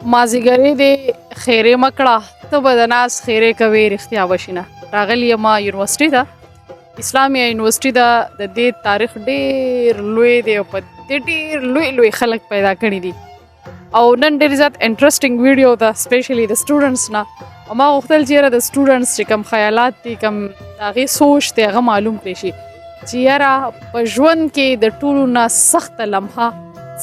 مازیګری دې خیرې مکړه ته به د ناز خیرې کوې رښتیا به شي نه. راغلی یم یونیورسټي ته، اسلامیه یونیورسټي ده. د دې تاریخ ډېر لوی دی او په دې ډېر لوی خلک پیدا کړي دي او نن ډېر زیات انټرسټینګ ویډیو ده سپیشلی د سټوډنټس نه. او ما غوښتل چې یاره د سټوډنټس چې کوم خیالات دي کوم د هغې سوچ دی هغه معلوم کړی شي چې یاره په ژوند کې د ټولو نه سخته لمحه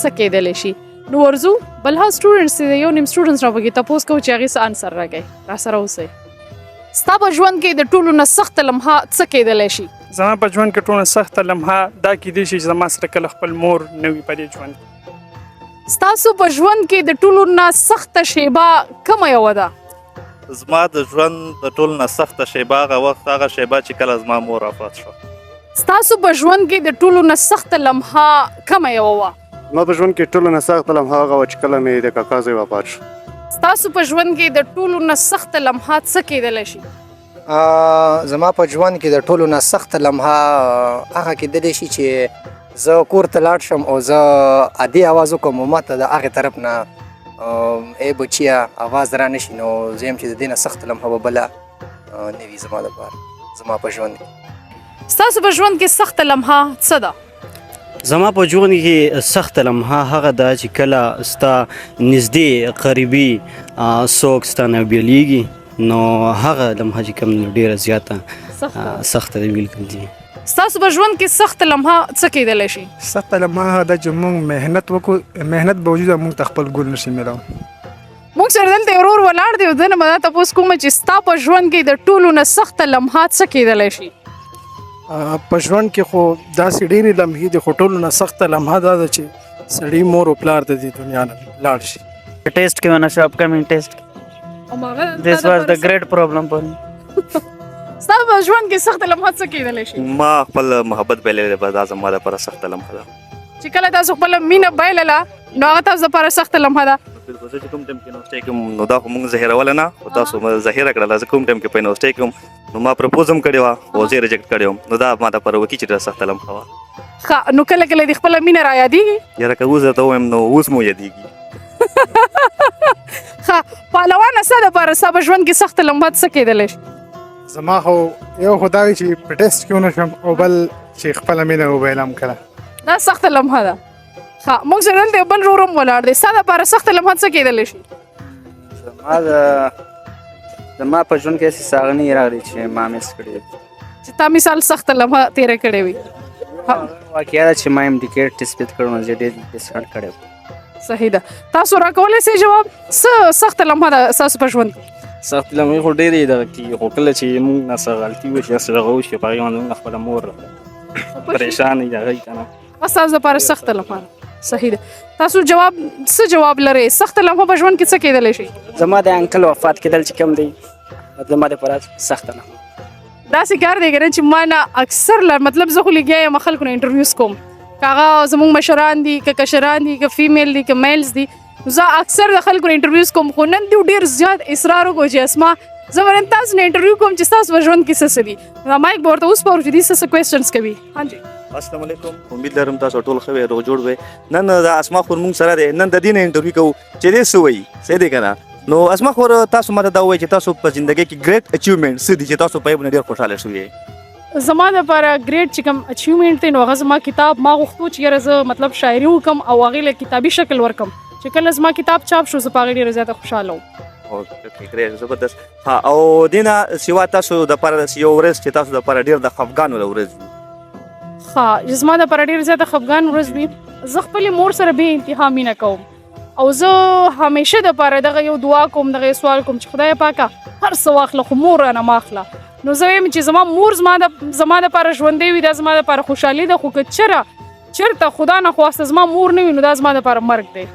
څه کیدلی شي. نو ورځو بل ها سټوډنټس دي یو نیم سټوډنټس را پکې تپوس کوو چې هغې څه انسر راکوي. راسره اوسئ. ستا په ژوند کې د ټولو نه سخته لمحه څه کیدلی شي؟ زما په ژوند کې ټولو سخته لمحه دا کیدی شي چې زما سره کله خپل مور نه وي په دې ژوند کې. ستاسو په ژوند کې د ټولو نه سخته شیبه کومه یوه ده؟ زما د ژوند د ټولو نه سخته شیبه هغه وخت هغه شیبه چې کله زما مور وفات شوه. ستاسو په ژوند کې د ټولو نه سخته لمحه کومه یوه وه؟ ما په ژوند کې ټولو نه سخته لمحه هغه وه چې کله مې د کاکا زوی وفات شو. ستاسو په ژوند کې د ټولو نه سخته لمحه څه کیدلی شي؟ زما په ژوند کې د ټولو نه سخته لمحه هغه کیدلی شي چې زه کور ته لاړ شم او زه عادي اواز وکړم او ماته د هغې طرف نه ای بچیه اواز را نشي نو زه یم چې د دې نه سخته لمحه به بله نه وي زما لپاره زما په ژوند کې. ستاسو په ژوند کې سخته لمحه څه ده؟ زما په ژوند کې سخته لمحه هغه ده چې کله ستا نږدې قریبي څوک ستا نه بیلیږي نو هغه لمحه چې کوم ډېره زیاته سخته ده بالکل دي. ستاسو په ژوند کې سخته لمحه څه کیدلی شي؟ سخته لمحه هغه ده چې موږ محنت وکړو محنت باوجوده موږ ته خپل ګل نشي میلاو. موږ سره دلته یو ورور ولاړ دی او ده نه به دا تپوس کومه چې ستا په ژوند کې د ټولو نه سخته لمحه څه کیدلی شي؟ په ژوند کې خو داسې ډېرې لمحې دي خو ټولو نه سخته لمحه دا ده چې سړي مور او پلار د دې دنیا نه لاړ شي. टेस्ट के होना चाहिए upcoming test this was the great problem for me. ستا په ژوند کې سخته لمحه څه کیدلی شي؟ ما خپل محبت بایللی بس دا زما لپاره سخته لمحه ده. چې کله تاسو خپله مینه بایلله نو هغه تاسو دپاره سخته لمحه ده. بالکل زه چې کوم ټایم کې نوسټی کوم نو دا خو موږ ظاهروله نه خو تاسو مې ظاهره کړله. زه کوم ټایم کې په نوسټی کوم نو ما پرپوز هم کړې وه او زه یې ریجکټ کړې وم نو دا ما دپاره وکړي چې ډېره سخته لمحه وه. ښه نو کله کله دې خپله مینه را یادېږي؟ یاره که اوس درته ووایم نو اوس مو یادېږي. ښه پهلوانه ستا دپاره ستا په ژوند کې سخته لمحه څه کیدلی شي؟ زما خو یو خو دا وي چې په ټیسټ کې ونه شم او بل چې خپله مینه وبایلم کله. دا سخته لمحه ده. ښه موږ سره دلته یو بل ورور هم ولاړ دی. ستا دپاره سخته لمحه څه کیدلی شي؟ زما په ژوند کې هسې ساغني راغلي چې ما مس کړې چې تا مثال سخته لمحه تېره کړې وي. واقعه ده چې ما یم ټیکټ ټسپیت کړو نو زه ډېر ډسکاونټ کړی وم. صحیح ده. تاسو راکولی سئ جواب څه سخته لمحه ده ستاسو په ژوند کې؟ سختې لمحې خو ډېرې دغه کېږي خو کله چې موږ نه څه غلطي وشي داسې دغه وشي په هغې باندې موږ خپله مور پریشان وي هغه که نه ستاسو دپاره سخته لمحه ده. صحیح ده. تاسو جواب څه جواب لرئ؟ سخته لمحه په ژوند کې څه کیدلی شي؟ زما د انکل وفات کېدل چې کوم دی زما دپاره سخته لمحه. داسې کار دی که نه چې ما نه اکثر مطلب زه خو لګیا یم خلکو نه انټرویوز کوم که هغه زموږ مشران دي که کشران دي که فیمیل دي که میلز دي زه اکثر د خلکو نه انټرویوز کوم خو نن دوی ډېر زیات اصرار وکړو چې اسما زه به نن تاسو نه انټرویو کوم چې ستاسو په ژوند کې څه څه دي. دا مایک به ورته وسپارو چې دوی څه څه کوېسچنز کوي. ها جي السلام علیکم. امید لرم تاسو ټول ښه وئ روغ جوړ وئ. نن د اسما خور موږ سره دی. نن د دې نه انټرویو کوو چې دې څه وایي صحیح دی که نه. نو اسما خور تاسو ماته دا ووایئ چې تاسو په زندګۍ کې ګریټ اچیومنټ څه دي چې تاسو په یې باندې ډېر خوشحاله شوي یې؟ زما دپاره ګریټ چې کوم اچیومنټ دی نو هغه زما کتاب ما غوښتو چې یاره زه مطلب شاعري وکړم او هغې له کتابي شکل ورکړم چې کله زما کتاب چاپ شو زه په هغې ډېره زیاته خوشحاله وم. ګریټ زبردست. ها او دې نه سوا تاسو دپاره یو ورځ چې تاسو دپاره ډېر د خفګانو ورځ وي؟ ښه زما دپاره ډېره زیاته خفګان ورځ وي. زه خپلې مور سره بې انتها مینه کوم او زه همیشه دپاره دغه یو دعا کوم دغه یو سوال کوم چې خدایه پاکه هر څه واخله خو مور رانه مه اخله. نو زه وایم چې زما مور زما دپاره ژوندی وي دا زما دپاره خوشحالي ده خو که چېرته خدا نه خواسته زما مور نه وي نو دا زما دپاره مرګ دی.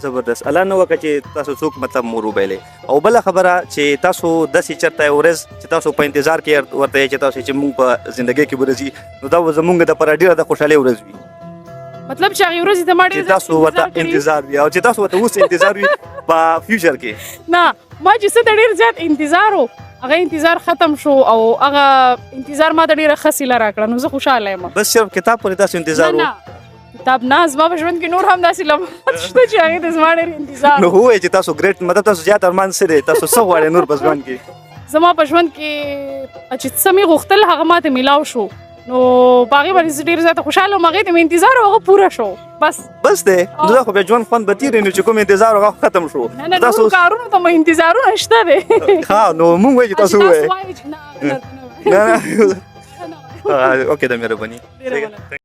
زبردست. الله نه وکړه چې تاسو څوک مطلب مور وبایلئ. او بله خبره چې تاسو داسې چېرته یو ورځ چې تاسو په انتظار کې ورته یې چې تاسو چې موږ په زندګۍ کې به راځي نو دا به زموږ دپاره ډېره د خوشحالۍ ورځ وي. مطلب چې هغې ورځې ته ما ډېر تاسو ورته انتظار وي او چې تاسو ورته اوس انتظار وي په فیوچر کې. نه ما چې څه ته ډېر زیات انتظار و هغه انتظار ختم شو او هغه انتظار ما ته ډېره ښه سیله راکړه نو زه خوشحاله یم. بس صرف کتاب پورې تاسو انتظار و؟ نه کتاب نه زما په ژوند کې نور هم داسې لمحات شته چې هغې ته زما ډېر انتظار نو ووایئ چې تاسو ګریټ مطلب تاسو زیات ارمان څه دی تاسو څه غواړئ نور په ژوند کې زما په ژوند کې چې څه مې غوښتل هغه ماته میلاو شو نو په هغې باندې زه ډېر زیاته خوشحاله وم هغې ته مې انتظار و هغه پوره شو بس دی نو دا خو بیا ژوند خوند به تېرې نو چې کوم انتظار هغه ختم شو نه نه نورو کارونو ته مې انتظارونه شته دی ها نو مونږ وایو چې تاسو ووایئ وایئ چې نه نه نه اوکې دا مهرباني ډېره مننه